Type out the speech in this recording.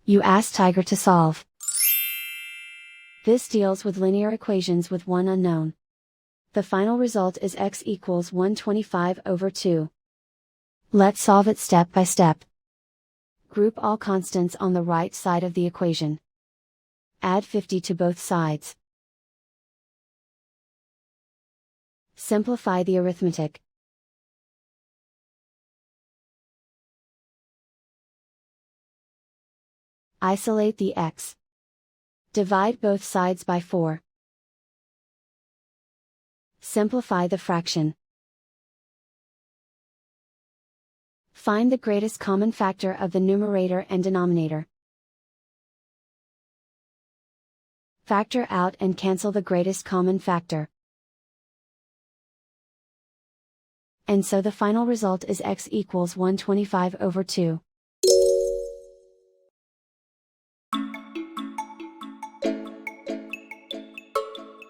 You ask Tiger to solve. This deals with linear equations with one unknown. The final result is x equals 125/2. Let's solve it step by step. Group all constants on the right side of the equation. Add 50 to both sides. Simplify the arithmetic. Isolate the x. Divide both sides by 4. Simplify the fraction. Find the greatest common factor of the numerator and denominator. Factor out and cancel the greatest common factor. And so the final result is x equals 125/2.